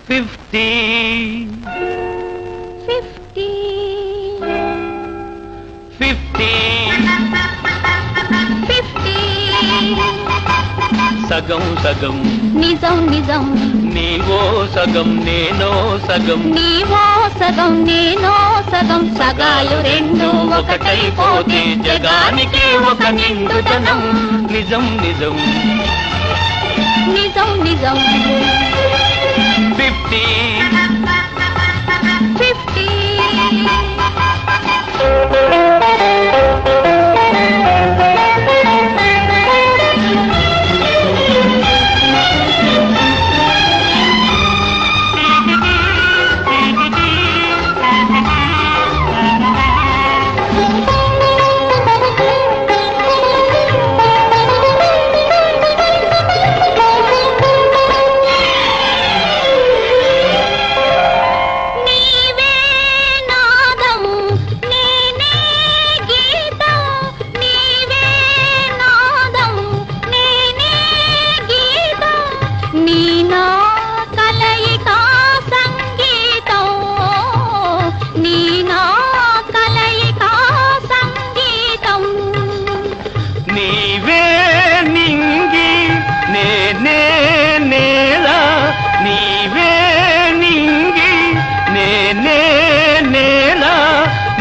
50 50 50 50 సగం సగం నిజం నిజం నీవో సగం నేనో సగం నీవో సగం నేనో సగం సగాలు రెండు ఒకటైపోతే జగానికి ఒక నిండుతనం నిజం నిజం నిజం నిజం 50 50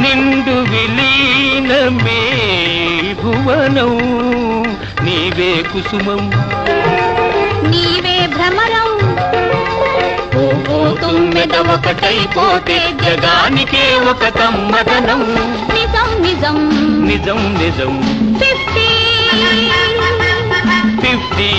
నిండు విలీనమే భువనం నీవే కుసుమం నీవే భ్రమరం తుమ్మెద ఒకటైపోతే జగానికే ఒక కమ్మదనం నిజం నిజం నిజం నిజం 50 50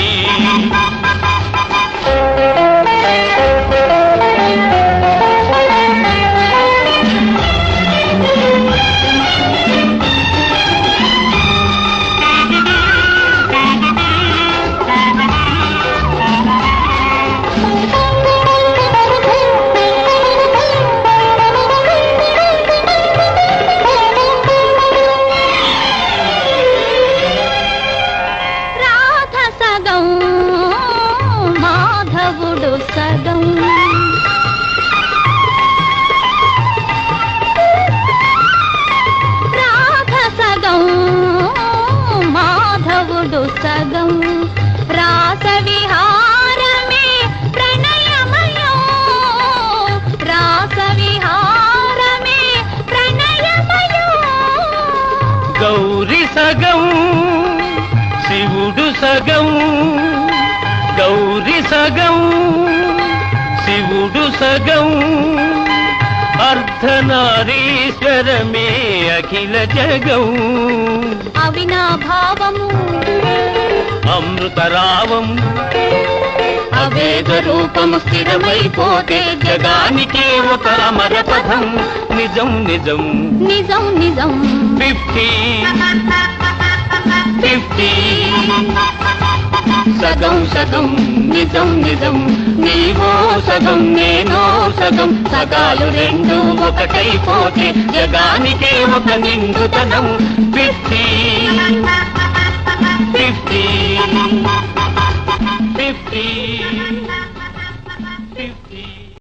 మాధవుడు సగం రాధ సగం మాధవుడు సగం రాస విహారమే ప్రణయమయం రాస విహారమే ప్రణయమయం గౌరి సగం శివుడు సగం గౌరి సగం శివుడు సగం అర్ధనారీశ్వరమే అఖిల జగం అవినాభావము అమృతరావం అవేద రూపము స్థిరమైపోతే జగానికే ఒక అమర పథం నిజం నిజం నిజం నిజం 50 50 సగం సగం నిజం నిజం నీవో సగం నేనో సగం సగాలు రెండు ఒకటైపోతే జగానికే ఒక నిండుతనం 50 50 50